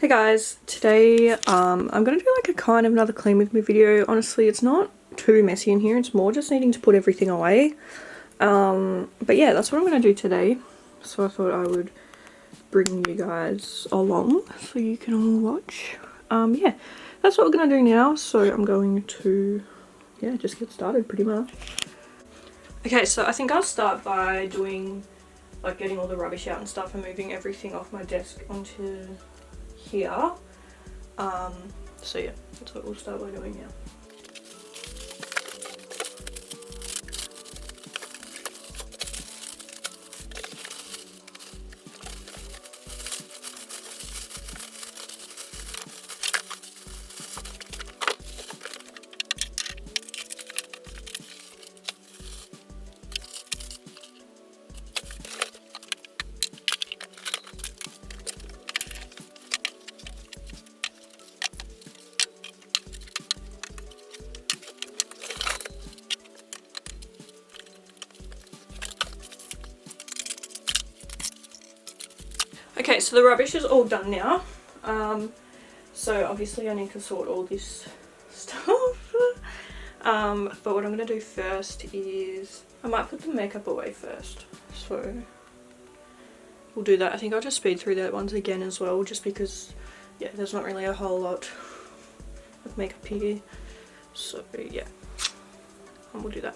Hey guys, today I'm gonna do like a kind of another clean with me video. Honestly, it's not too messy in here, it's more just needing to put everything away. But yeah, that's what I'm gonna do today. So I thought I would bring you guys along so you can all watch. Yeah, that's what we're gonna do now. So I'm going to, yeah, just get started pretty much. Okay, so I think I'll start by doing, like, getting all the rubbish out and stuff and moving everything off my desk onto here. So yeah, that's what we'll start by doing now. Okay, so the rubbish is all done now. So obviously I need to sort all this stuff. But what I'm going to do first is, I might put the makeup away first. So we'll do that. I think I'll just speed through that ones again as well, just because, yeah, there's not really a whole lot of makeup here. So yeah, and we'll do that.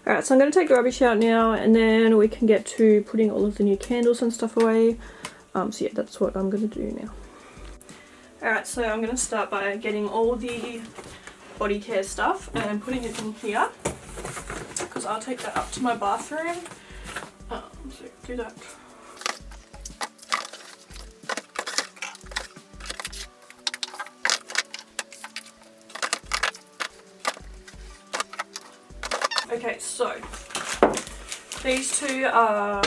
Alright, so I'm going to take the rubbish out now, and then we can get to putting all of the new candles and stuff away. So yeah, that's what I'm going to do now. Alright, so I'm going to start by getting all the body care stuff and putting it in here, because I'll take that up to my bathroom. So do that. Okay, so these two are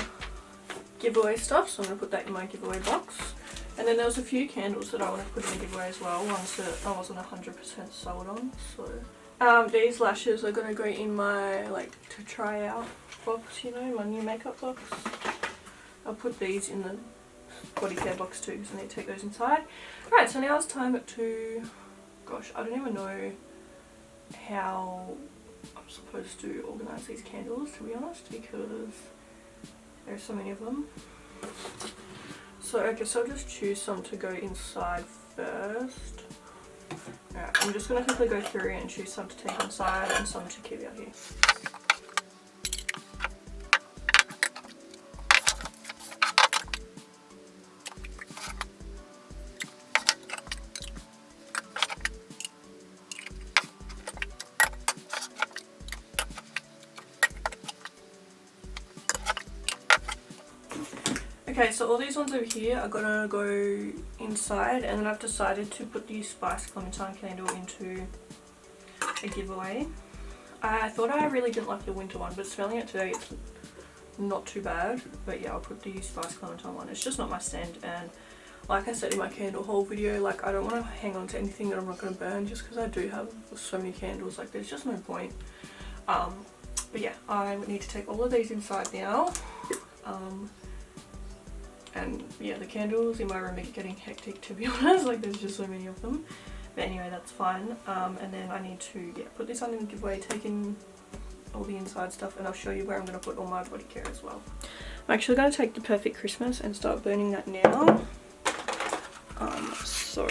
giveaway stuff, so I'm going to put that in my giveaway box. And then there was a few candles that I want to put in the giveaway as well, ones that I wasn't 100% sold on. So these lashes are going to go in my, like, to try out box, you know, my new makeup box. I'll put these in the body care box too, because I need to take those inside. Alright, so now it's time to, gosh, I don't even know how I'm supposed to organise these candles, to be honest, because there's so many of them. So I guess I'll just choose some to go inside first. Alright, I'm just going to quickly go through and choose some to take inside and some to keep out here. Okay, so all these ones over here are gonna go inside, and then I've decided to put the Spice Clementine candle into a giveaway. I thought I really didn't like the winter one, but smelling it today, it's not too bad. But yeah, I'll put the Spice Clementine one. It's just not my scent, and like I said in my candle haul video, like, I don't want to hang on to anything that I'm not going to burn, just because I do have so many candles. Like, there's just no point. But yeah, I need to take all of these inside now. And yeah, the candles in my room are getting hectic, to be honest. Like, there's just so many of them. But anyway, that's fine. And then I need to put this on in the giveaway, take in all the inside stuff, and I'll show you where I'm going to put all my body care as well. I'm actually going to take the Perfect Christmas and start burning that now. So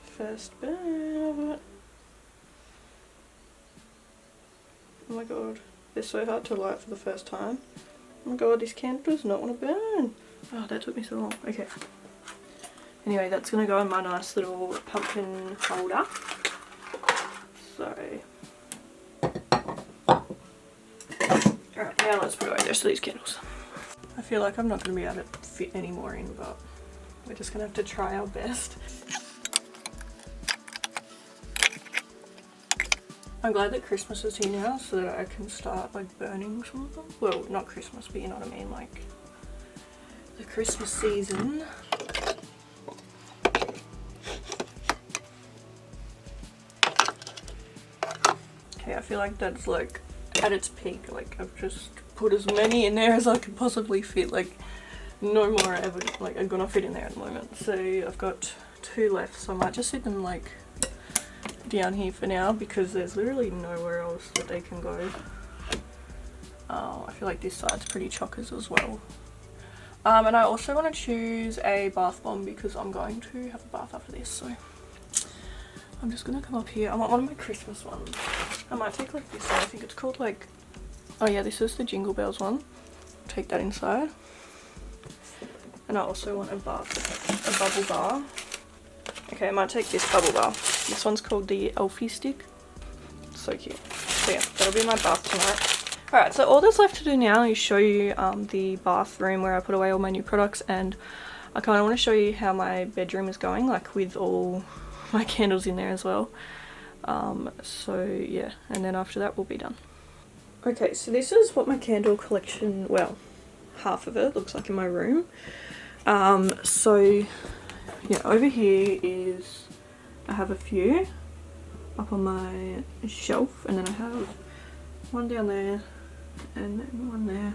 first burn of it. Oh my god, they're so hard to light for the first time. Oh my god, this candle does not want to burn. Oh, that took me so long. Okay. Anyway, that's going to go in my nice little pumpkin holder. So, alright, now let's put away the rest of these candles. I feel like I'm not going to be able to fit any more in, but we're just going to have to try our best. I'm glad that Christmas is here now so that I can start like burning some of them. Well, not Christmas, but you know what I mean, like the Christmas season. Okay, I feel like that's like at its peak. Like I've just put as many in there as I could possibly fit. Like no more ever like are gonna fit in there at the moment. So I've got 2 left, so I might just sit them like down here for now because there's literally nowhere else that they can go. I feel like this side's pretty chockers as well. And I also want to choose a bath bomb because I'm going to have a bath after this, so I'm just going to come up here. I want one of my Christmas ones. I might take like this one. I think it's called like, oh yeah, this is the Jingle Bells one. Take that inside. And I also want a bubble bar. Okay, I might take this bubble bar. This one's called the Elfie stick. So cute. So yeah, that'll be my bath tonight. Alright, so all that's left to do now is show you the bathroom where I put away all my new products, and I kind of want to show you how my bedroom is going, like with all my candles in there as well. So yeah, and then after that we'll be done. Okay, so this is what my candle collection, well, half of it looks like in my room. So yeah, over here is, I have a few up on my shelf, and then I have one down there and then one there,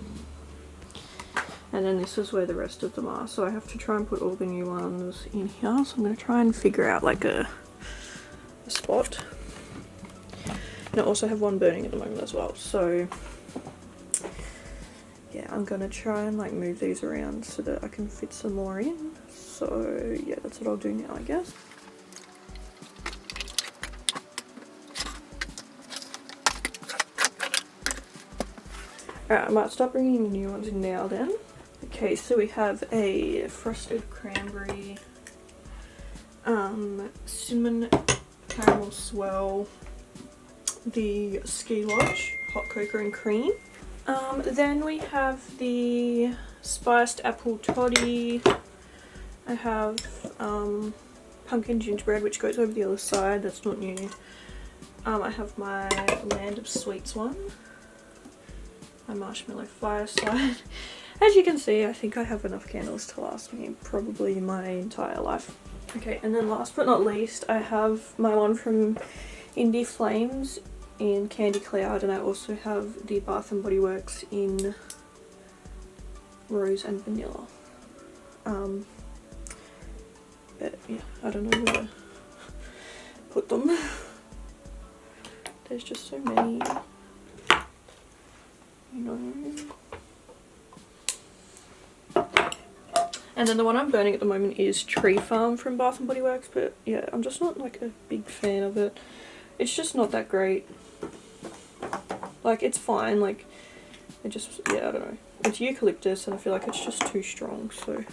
and then this is where the rest of them are. So I have to try and put all the new ones in here, so I'm going to try and figure out like a spot. And I also have one burning at the moment as well, so yeah, I'm going to try and like move these around so that I can fit some more in. So yeah, that's what I'll do now, I guess. Alright, I might start bringing the new ones in now then. Okay, so we have a frosted cranberry, cinnamon caramel swirl, the Ski Lodge hot cocoa and cream. Then we have the spiced apple toddy. I have pumpkin gingerbread, which goes over the other side. That's not new. I have my Land of Sweets one. My marshmallow fireside. As you can see, I think I have enough candles to last me probably my entire life. Okay, and then last but not least, I have my one from Indie Flames in Candy Cloud, and I also have the Bath & Body Works in Rose and Vanilla. But yeah, I don't know where to put them. There's just so many. And then the one I'm burning at the moment is Tree Farm from Bath & Body Works, but yeah, I'm just not like a big fan of it. It's just not that great. Like, it's fine, like, it just, yeah, I don't know. It's eucalyptus and I feel like it's just too strong, so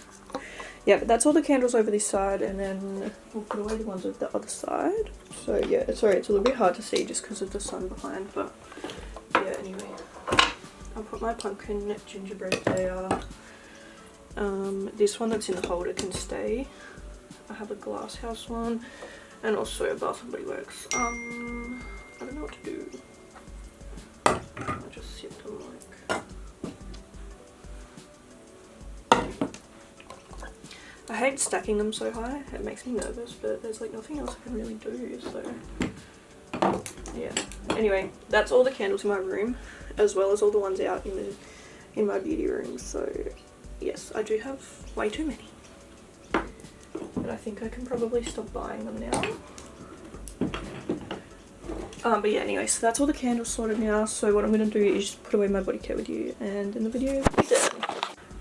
yeah, but that's all the candles over this side, and then we'll put away the ones over the other side. So yeah, sorry, it's a little bit hard to see just because of the sun behind, but yeah, anyway. I'll put my pumpkin gingerbread there. This one that's in the holder can stay. I have a glass house one, and also a Bath & Body Works. I don't know what to do. I'll just sit them like. I hate stacking them so high. It makes me nervous, but there's like nothing else I can really do. So yeah. Anyway, that's all the candles in my room, as well as all the ones out in my beauty room. So yeah, yes, I do have way too many. But I think I can probably stop buying them now. But yeah, anyway, so that's all the candles sorted now. So what I'm going to do is just put away my body care with you, and then the video is done.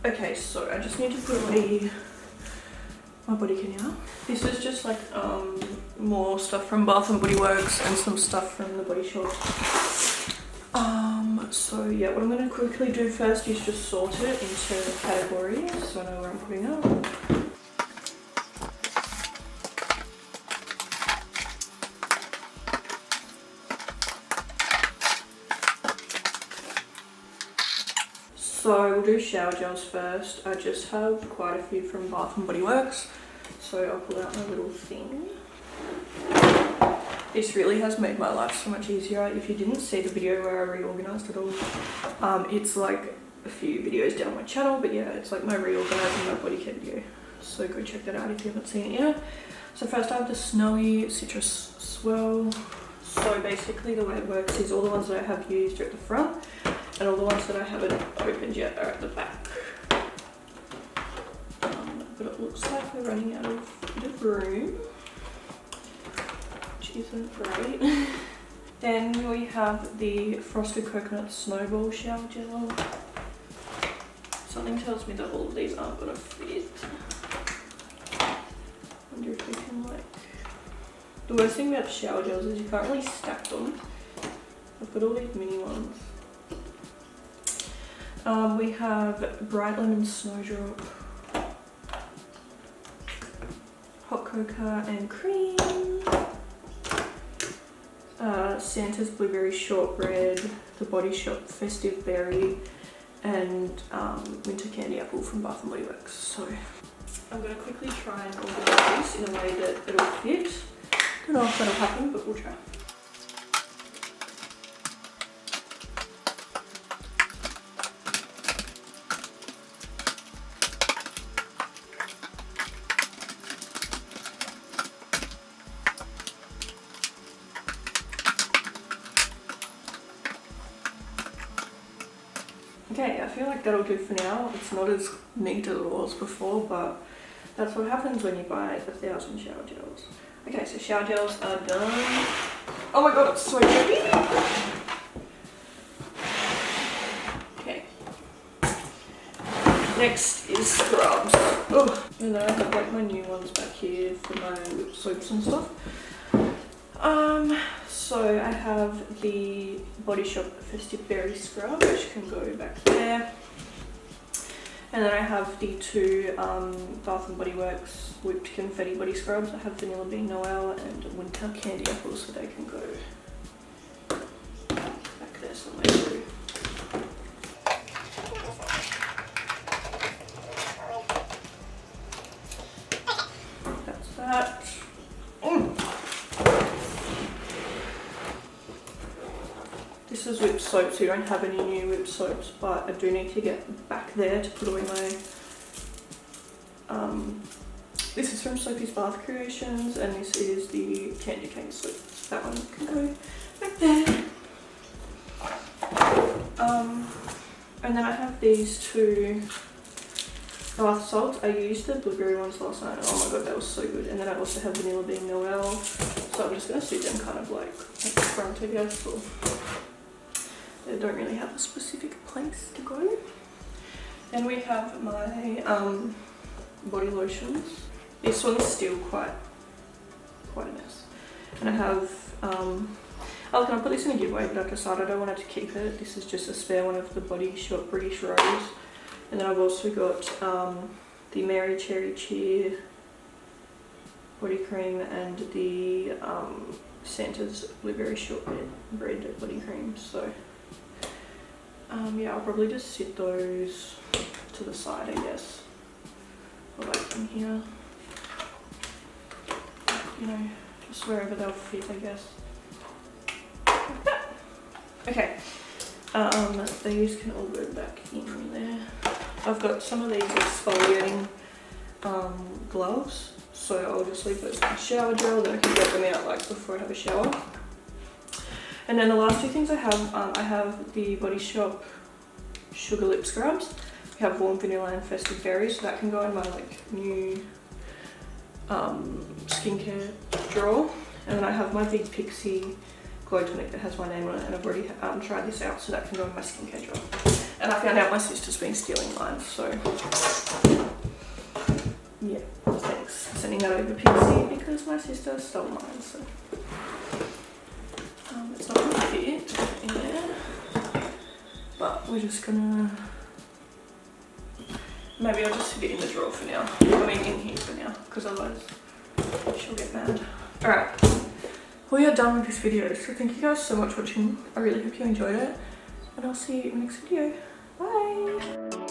Okay, so I just need to put away my body care now. This is just like more stuff from Bath and Body Works and some stuff from the Body Shop. So yeah, what I'm going to quickly do first is just sort it into categories so I know where I'm putting it. So we'll do shower gels first. I just have quite a few from Bath and Body Works, so I'll pull out my little thing. This really has made my life so much easier. If you didn't see the video where I reorganised it all, it's like a few videos down my channel, but yeah, it's like my reorganising my body care video. So go check that out if you haven't seen it yet. So first I have the Snowy Citrus Swirl. So basically the way it works is all the ones that I have used are at the front, and all the ones that I haven't opened yet are at the back. But it looks like we're running out of room, which isn't great. Then we have the Frosted Coconut Snowball Shower Gel. Something tells me that all of these aren't gonna fit. Wonder if we can like... The worst thing about shower gels is you can't really stack them. I've got all these mini ones. We have Bright Lemon Snowdrop, Hot Cocoa and Cream, Santa's Blueberry Shortbread, the Body Shop Festive Berry, and Winter Candy Apple from Bath and Body Works. So I'm going to quickly try and organise this in a way that it'll fit. Don't know if that'll happen, but we'll try. Okay, I feel like that'll do for now. It's not as neat as it was before, but that's what happens when you buy 1,000 shower gels. Okay, so shower gels are done. Oh my god, it's so heavy! Okay. Next is scrubs. Oh, and then I have like my new ones back here for my lip soaps and stuff. So I have the Body Shop Festive Berry Scrub, which can go back there. And then I have the two Bath and Body Works Whipped Confetti Body Scrubs. I have Vanilla Bean Noel and Winter Candy Apple, so they can go back there somewhere too. That's that. This is whipped soaps. We don't have any new whipped soaps, but I do need to get back there to put away my... this is from Sophie's Bath Creations, and this is the Candy Cane soap. So that one can go back there. And then I have these two bath salts. I used the blueberry ones last night, and oh my god, that was so good. And then I also have Vanilla Bean Noel, so I'm just going to stick them kind of like at the front, I guess. Or they don't really have a specific place to go. Then we have my body lotions. This one's still quite a mess. And I have, I was going to put this in a giveaway, but I've decided I wanted to keep it. This is just a spare one of the Body Shop British Rose. And then I've also got the Mary Cherry Cheer body cream and the Santa's Blueberry Shortbread body cream. So yeah, I'll probably just sit those to the side, I guess, away from here. You know, just wherever they'll fit, I guess. Okay, these can all go back in there. I've got some of these exfoliating gloves, so I'll just leave those in the shower gel, then I can get them out like before I have a shower. And then the last two things I have the Body Shop Sugar Lip Scrubs. We have warm vanilla and festive berries, so that can go in my like new skincare drawer. And then I have my Big Pixie Glow Tonic that has my name on it, and I've already tried this out, so that can go in my skincare drawer. And I found out my sister's been stealing mine, so yeah, thanks. Sending that over Pixie because my sister stole mine, so it's not gonna fit in there. But we're just gonna, maybe I'll just stick it in the drawer for now. I mean in here for now, because otherwise she'll get mad. Alright, we are done with this video, so thank you guys so much for watching. I really hope you enjoyed it, and I'll see you in the next video. Bye!